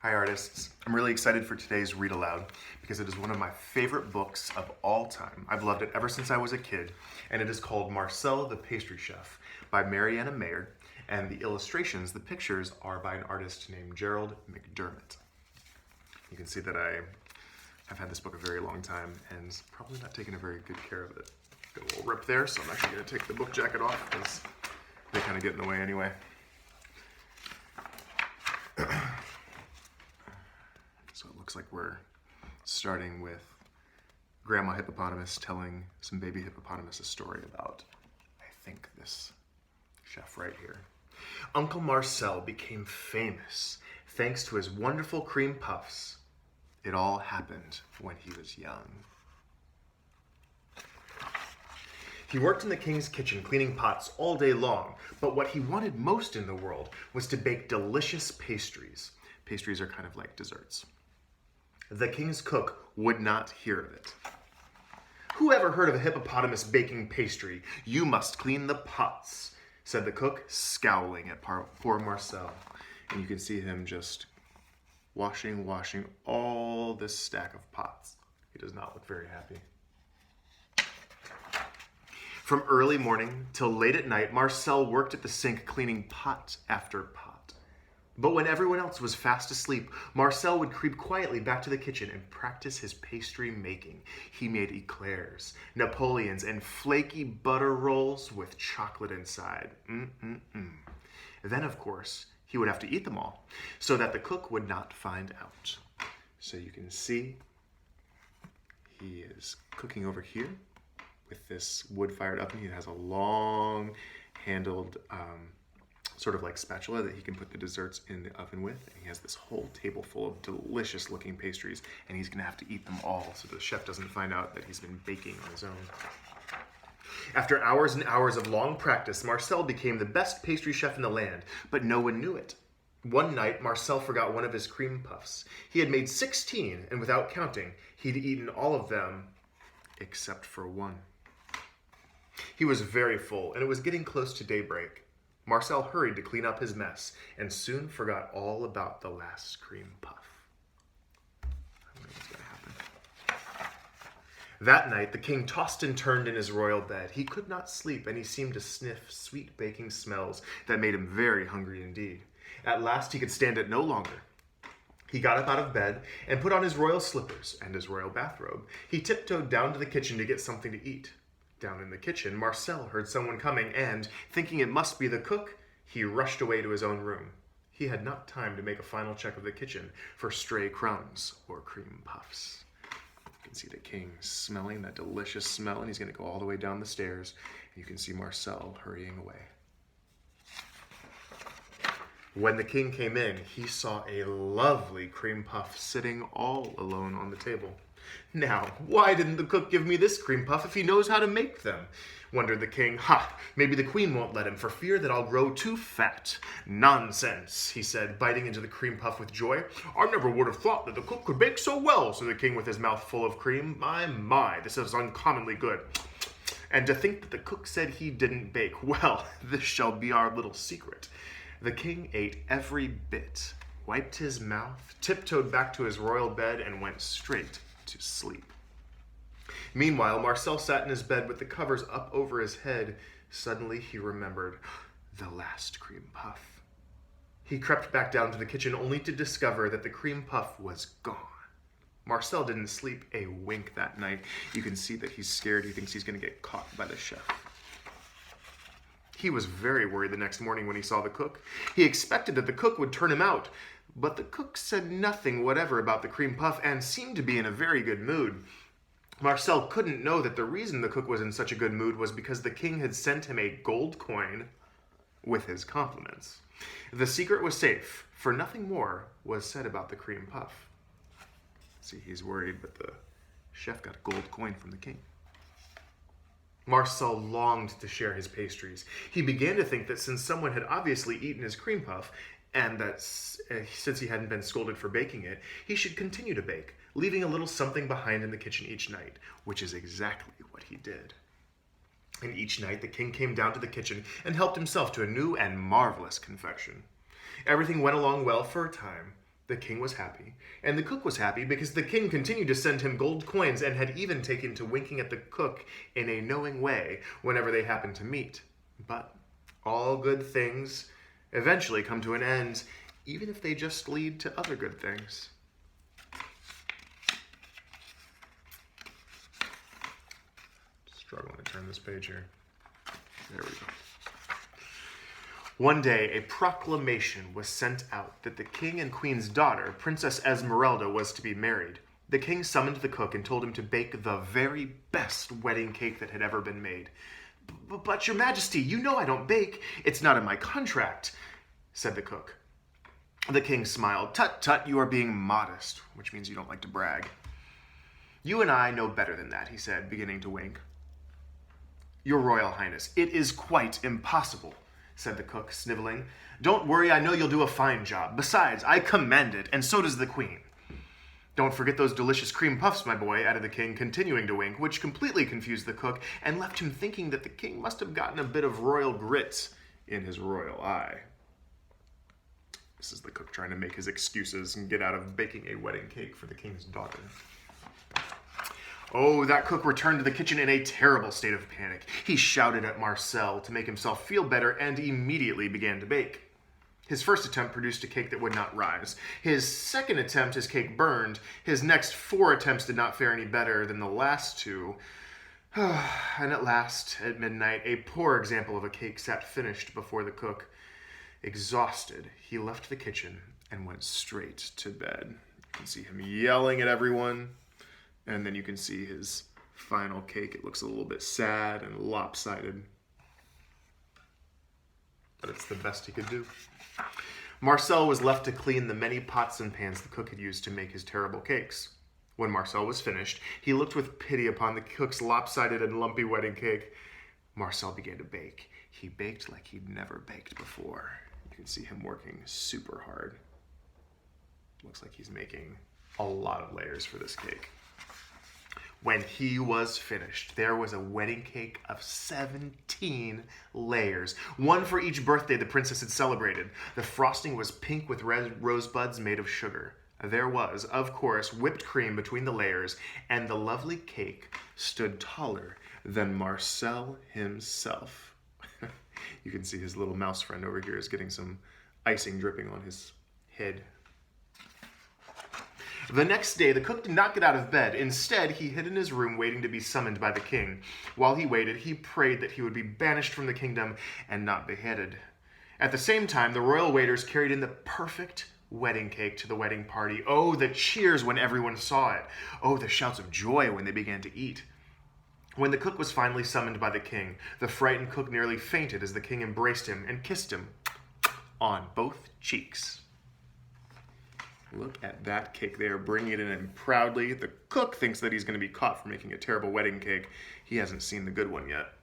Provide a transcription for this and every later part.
Hi artists. I'm really excited for today's Read Aloud because it is one of my favorite books of all time. I've loved it ever since I was a kid, and it is called Marcel the Pastry Chef by Marianna, and the illustrations, the pictures, are by an artist named Gerald McDermott. You can see that I have had this book a very long time and probably not taken a very good care of it. Got a little rip there, so I'm actually going to take the book jacket off because they kind of get in the way anyway. So it looks like we're starting with Grandma Hippopotamus telling some baby hippopotamus a story about, I think, this chef right here. Uncle Marcel became famous thanks to his wonderful cream puffs. It all happened when he was young. He worked in the king's kitchen cleaning pots all day long, but what he wanted most in the world was to bake delicious pastries. Pastries are kind of like desserts. The king's cook would not hear of it. "Who ever heard of a hippopotamus baking pastry? You must clean the pots," said the cook, scowling at poor Marcel. And you can see him just washing all this stack of pots. He does not look very happy. From early morning till late at night, Marcel worked at the sink cleaning pot after pot. But when everyone else was fast asleep, Marcel would creep quietly back to the kitchen and practice his pastry making. He made eclairs, Napoleons, and flaky butter rolls with chocolate inside. Then, of course, he would have to eat them all so that the cook would not find out. So you can see he is cooking over here with this wood-fired oven. He has a long-handled sort of like spatula that he can put the desserts in the oven with. And he has this whole table full of delicious looking pastries, and he's gonna have to eat them all so the chef doesn't find out that he's been baking on his own. After hours and hours of long practice, Marcel became the best pastry chef in the land, but no one knew it. One night, Marcel forgot one of his cream puffs. He had made 16, and without counting, he'd eaten all of them except for one. He was very full, and it was getting close to daybreak. Marcel hurried to clean up his mess and soon forgot all about the last cream puff. I wonder what's going to happen. That night, the king tossed and turned in his royal bed. He could not sleep, and he seemed to sniff sweet baking smells that made him very hungry indeed. At last, he could stand it no longer. He got up out of bed and put on his royal slippers and his royal bathrobe. He tiptoed down to the kitchen to get something to eat. Down in the kitchen, Marcel heard someone coming and, thinking it must be the cook, he rushed away to his own room. He had not time to make a final check of the kitchen for stray crumbs or cream puffs. You can see the king smelling that delicious smell, and he's going to go all the way down the stairs. And you can see Marcel hurrying away. When the king came in, he saw a lovely cream puff sitting all alone on the table. "Now, why didn't the cook give me this cream puff if he knows how to make them?" wondered the king. Maybe the queen won't let him for fear that I'll grow too fat." "Nonsense," he said, biting into the cream puff with joy. "I never would have thought that the cook could bake so well," said the king with his mouth full of cream. My, this is uncommonly good. And to think that the cook said he didn't bake. Well, this shall be our little secret." The king ate every bit, wiped his mouth, tiptoed back to his royal bed, and went straight to sleep. Meanwhile, Marcel sat in his bed with the covers up over his head. Suddenly, he remembered the last cream puff. He crept back down to the kitchen only to discover that the cream puff was gone. Marcel didn't sleep a wink that night. You can see that he's scared. He thinks he's going to get caught by the chef. He was very worried the next morning when he saw the cook. He expected that the cook would turn him out, but the cook said nothing whatever about the cream puff and seemed to be in a very good mood. Marcel couldn't know that the reason the cook was in such a good mood was because the king had sent him a gold coin with his compliments. The secret was safe, for nothing more was said about the cream puff. See, he's worried, but the chef got a gold coin from the king. Marcel longed to share his pastries. He began to think that since someone had obviously eaten his cream puff, and that since he hadn't been scolded for baking it, he should continue to bake, leaving a little something behind in the kitchen each night, which is exactly what he did. And each night the king came down to the kitchen and helped himself to a new and marvelous confection. Everything went along well for a time, The king was happy, and the cook was happy because the king continued to send him gold coins and had even taken to winking at the cook in a knowing way whenever they happened to meet. But all good things eventually come to an end, even if they just lead to other good things. Struggling to turn this page here. There we go. One day, a proclamation was sent out that the king and queen's daughter, Princess Esmeralda, was to be married. The king summoned the cook and told him to bake the very best wedding cake that had ever been made. But your majesty, you know I don't bake. It's not in my contract, said the cook. The king smiled. Tut, tut, you are being modest, which means you don't like to brag. You and I know better than that, he said, beginning to wink. Your Royal Highness, it is quite impossible, said the cook, sniveling. Don't worry, I know you'll do a fine job. Besides, I command it, and so does the queen. Don't forget those delicious cream puffs, my boy, added the king, continuing to wink, which completely confused the cook and left him thinking that the king must have gotten a bit of royal grit in his royal eye. This is the cook trying to make his excuses and get out of baking a wedding cake for the king's daughter. Oh, that cook returned to the kitchen in a terrible state of panic. He shouted at Marcel to make himself feel better and immediately began to bake. His first attempt produced a cake that would not rise. His second attempt, his cake burned. His next 4 attempts did not fare any better than the last 2. And at last, at midnight, a poor example of a cake sat finished before the cook. Exhausted, he left the kitchen and went straight to bed. You can see him yelling at everyone. And then you can see his final cake. It looks a little bit sad and lopsided. But it's the best he could do. Marcel was left to clean the many pots and pans the cook had used to make his terrible cakes. When Marcel was finished, he looked with pity upon the cook's lopsided and lumpy wedding cake. Marcel began to bake. He baked like he'd never baked before. You can see him working super hard. Looks like he's making a lot of layers for this cake. When he was finished, there was a wedding cake of 17 layers, one for each birthday the princess had celebrated. The frosting was pink with red rosebuds made of sugar. There was, of course, whipped cream between the layers, and the lovely cake stood taller than Marcel himself. You can see his little mouse friend over here is getting some icing dripping on his head. The next day, the cook did not get out of bed. Instead, he hid in his room waiting to be summoned by the king. While he waited, he prayed that he would be banished from the kingdom and not beheaded. At the same time, the royal waiters carried in the perfect wedding cake to the wedding party. Oh, the cheers when everyone saw it. Oh, the shouts of joy when they began to eat. When the cook was finally summoned by the king, the frightened cook nearly fainted as the king embraced him and kissed him on both cheeks. Look at that cake. They are bringing it in proudly. The cook thinks that he's going to be caught for making a terrible wedding cake. He hasn't seen the good one yet.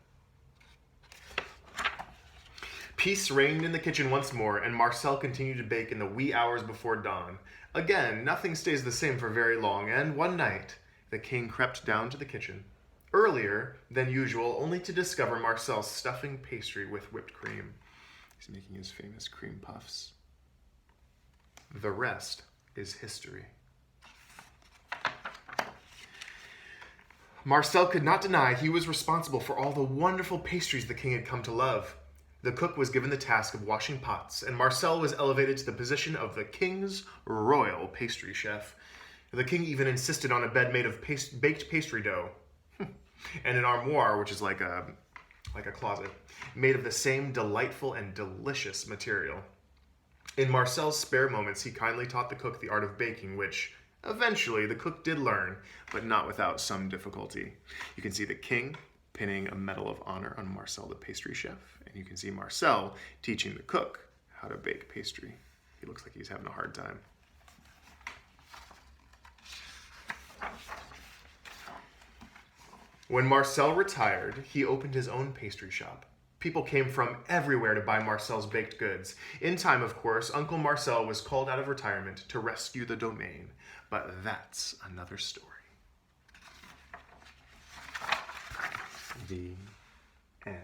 Peace reigned in the kitchen once more, and Marcel continued to bake in the wee hours before dawn. Again, nothing stays the same for very long, and one night, the king crept down to the kitchen, earlier than usual, only to discover Marcel stuffing pastry with whipped cream. He's making his famous cream puffs. The rest is history. Marcel could not deny he was responsible for all the wonderful pastries the king had come to love. The cook was given the task of washing pots, and Marcel was elevated to the position of the king's royal pastry chef. The king even insisted on a bed made of baked pastry dough, and an armoire, which is like a closet, made of the same delightful and delicious material. In Marcel's spare moments, he kindly taught the cook the art of baking, which eventually the cook did learn, but not without some difficulty. You can see the king pinning a medal of honor on Marcel the Pastry Chef, and you can see Marcel teaching the cook how to bake pastry. He looks like he's having a hard time. When Marcel retired, he opened his own pastry shop. People came from everywhere to buy Marcel's baked goods. In time, of course, Uncle Marcel was called out of retirement to rescue the domain. But that's another story. The end.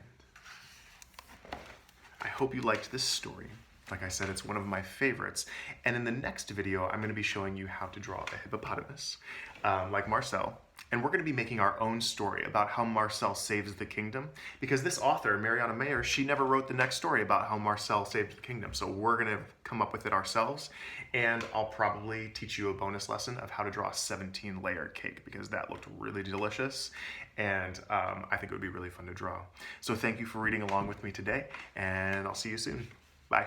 I hope you liked this story. Like I said, it's one of my favorites. And in the next video, I'm going to be showing you how to draw a hippopotamus, like Marcel. And we're going to be making our own story about how Marcel saves the kingdom. Because this author, Marianna Mayer, she never wrote the next story about how Marcel saved the kingdom. So we're going to come up with it ourselves. And I'll probably teach you a bonus lesson of how to draw a 17-layered cake, because that looked really delicious. And I think it would be really fun to draw. So thank you for reading along with me today, and I'll see you soon. Bye.